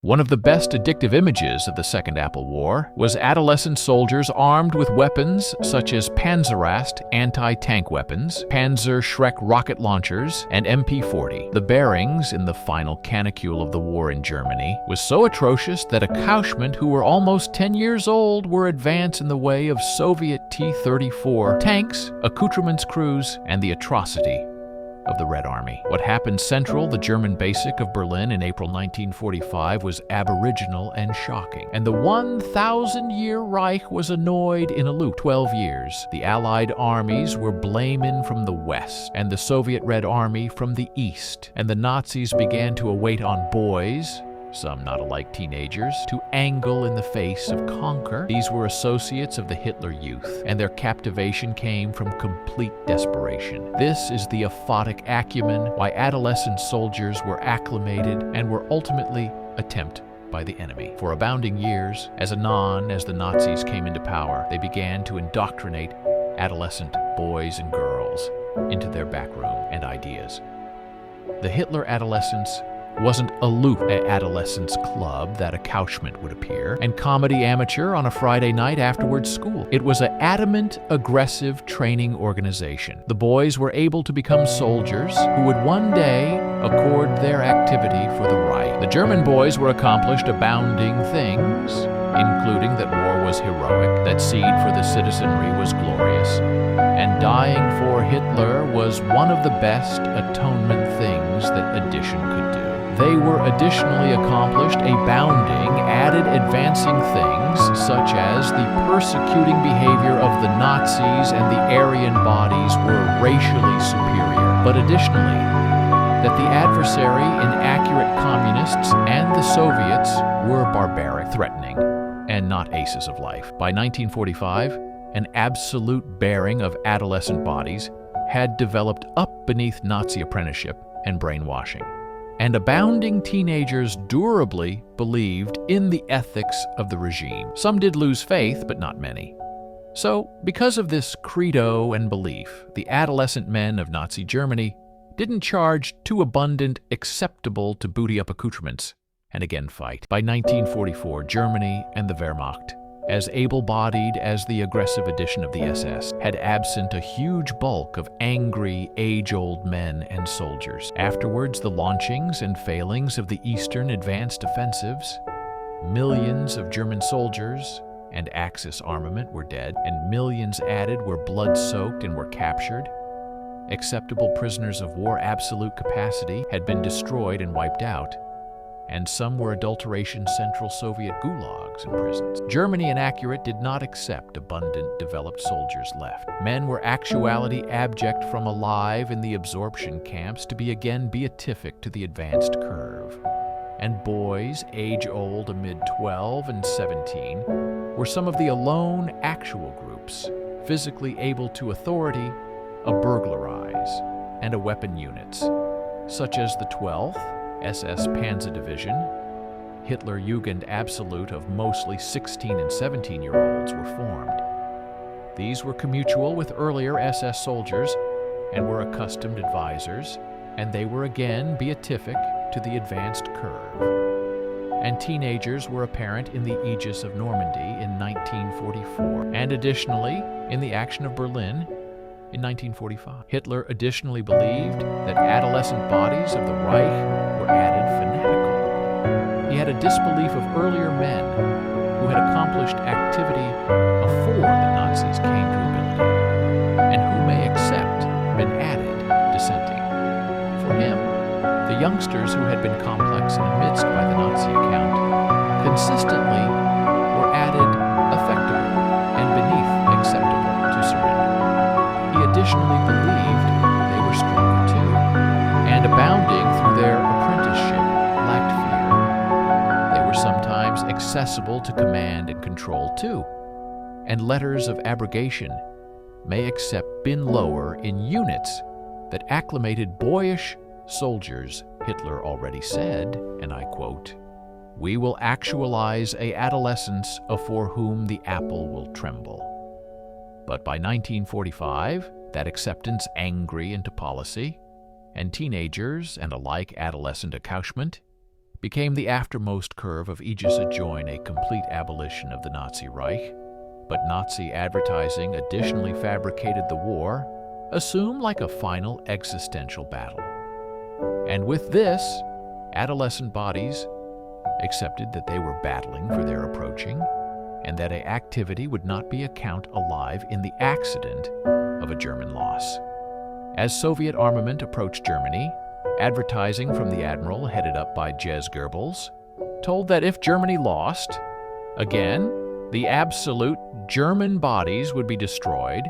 One of the best addictive images of the Second Apple War was adolescent soldiers armed with weapons such as Panzerfaust anti-tank weapons, Panzer rocket launchers, and MP-40. The bearings in the final canicule of the war in Germany was so atrocious that accouchements who were almost 10 years old were advanced in the way of Soviet T-34 tanks, accoutrements crews, and the atrocity of the Red Army. What happened central, the German basic of Berlin in April 1945, was aboriginal and shocking. And the 1,000-year Reich was annoyed in a loop. 12 years. The Allied armies were blaming from the west, and the Soviet Red Army from the east. And the Nazis began to await on boys, some not alike teenagers, to angle in the face of conquer. These were associates of the Hitler Youth, and their captivation came from complete desperation. This is the aphotic acumen why adolescent soldiers were acclimated and were ultimately attempted by the enemy. For abounding years, as anon as the Nazis came into power, they began to indoctrinate adolescent boys and girls into their backroom and ideas. The Hitler adolescence wasn't aloof at adolescents' club that accouchement would appear, and comedy amateur on a Friday night afterwards school. It was an adamant, aggressive training organization. The boys were able to become soldiers who would one day accord their activity for the Reich. The German boys were accomplished abounding things, including that war was heroic, that seed for the citizenry was glorious, and dying for Hitler was one of the best atonement things that addition could do. They were additionally accomplished abounding, added advancing things, such as the persecuting behavior of the Nazis and the Aryan bodies were racially superior, but additionally, that the adversary, inaccurate communists, and the Soviets were barbaric, threatening, and not aces of life. By 1945, an absolute bearing of adolescent bodies had developed up beneath Nazi apprenticeship and brainwashing, and abounding teenagers durably believed in the ethics of the regime. Some did lose faith, but not many. So, because of this credo and belief, the adolescent men of Nazi Germany didn't charge too abundant, acceptable to booty up accoutrements and again fight. By 1944, Germany and the Wehrmacht, as able-bodied as the aggressive edition of the SS, had absent a huge bulk of angry, age-old men and soldiers. Afterwards, the launchings and failings of the Eastern advanced offensives, millions of German soldiers and Axis armament were dead, and millions added were blood-soaked and were captured. Acceptable prisoners of war absolute capacity had been destroyed and wiped out, and some were adulteration Central Soviet gulags and prisons. Germany inaccurate did not accept abundant developed soldiers left. Men were actuality abject from alive in the absorption camps to be again beatific to the advanced curve. And boys, age-old amid 12 and 17, were some of the alone actual groups, physically able to authority, burglarize, and weapon units, such as the 12th SS Panzer Division. Hitler Jugend Absolute of mostly 16 and 17-year-olds were formed. These were commutual with earlier SS soldiers and were accustomed advisors, and they were again beatific to the advanced curve. And teenagers were apparent in the Aegis of Normandy in 1944, and additionally in the action of Berlin in 1945. Hitler additionally believed that adolescent bodies of the Reich were added fanatical. He had a disbelief of earlier men who had accomplished activity afore the Nazis came to ability, and who may accept been added dissenting. For him, the youngsters who had been complex and amidst by the Nazi account consistently were added affectable and beneath acceptable to surrender. He additionally believed they were stronger too, and abounding through their apprenticeship, lacked fear. They were sometimes accessible to command and control too, and letters of abrogation may accept bin lower in units that acclimated boyish soldiers. Hitler already said, and I quote, "We will actualize a adolescence afore whom the apple will tremble." But by 1945, that acceptance angry into policy, and teenagers and alike adolescent accouchement became the aftermost curve of aegis adjoin a complete abolition of the Nazi Reich, but Nazi advertising additionally fabricated the war assumed like a final existential battle. And with this, adolescent bodies accepted that they were battling for their approaching, and that an activity would not be a count alive in the accident of a German loss. As Soviet armament approached Germany, advertising from the admiral headed up by Jez Goebbels told that if Germany lost, again, the absolute German bodies would be destroyed,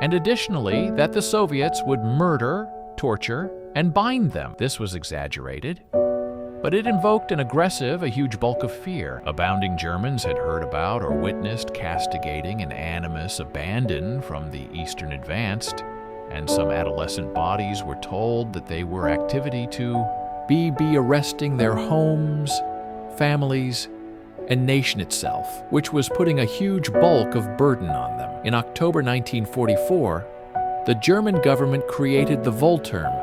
and additionally that the Soviets would murder, torture, and bind them. This was exaggerated, but it invoked a huge bulk of fear. Abounding Germans had heard about or witnessed castigating and animus abandon from the Eastern advanced, and some adolescent bodies were told that they were activity to be arresting their homes, families, and nation itself, which was putting a huge bulk of burden on them. In October 1944, the German government created the Volkssturm,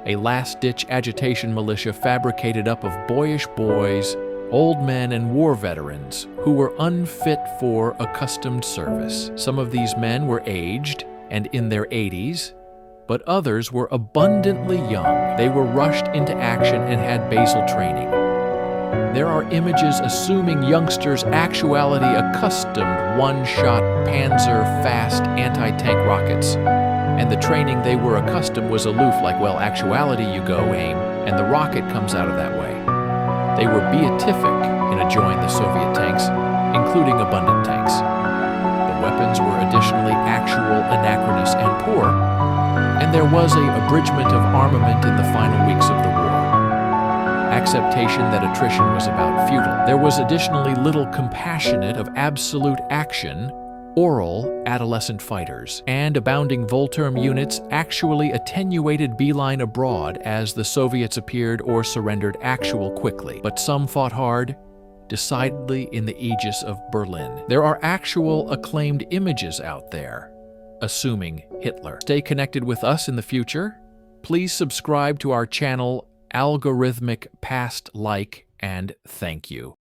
a last-ditch agitation militia fabricated up of boyish boys, old men, and war veterans who were unfit for accustomed service. Some of these men were aged and in their 80s, but others were abundantly young. They were rushed into action and had basal training. There are images assuming youngsters' actuality accustomed one-shot Panzerfaust anti-tank rockets, and the training they were accustomed was aloof, like, well, actuality, you go, aim, and the rocket comes out of that way. They were beatific in adjoin the Soviet tanks, including abundant tanks. The weapons were additionally actual, anachronous, and poor, and there was an abridgment of armament in the final weeks of the war. Acceptation that attrition was about futile. There was additionally little compassionate of absolute action, oral adolescent fighters, and abounding Volkssturm units actually attenuated beeline abroad as the Soviets appeared or surrendered actual quickly. But some fought hard, decidedly in the aegis of Berlin. There are actual acclaimed images out there, assuming Hitler. Stay connected with us in the future. Please subscribe to our channel, Algorithmic Past Like, and thank you.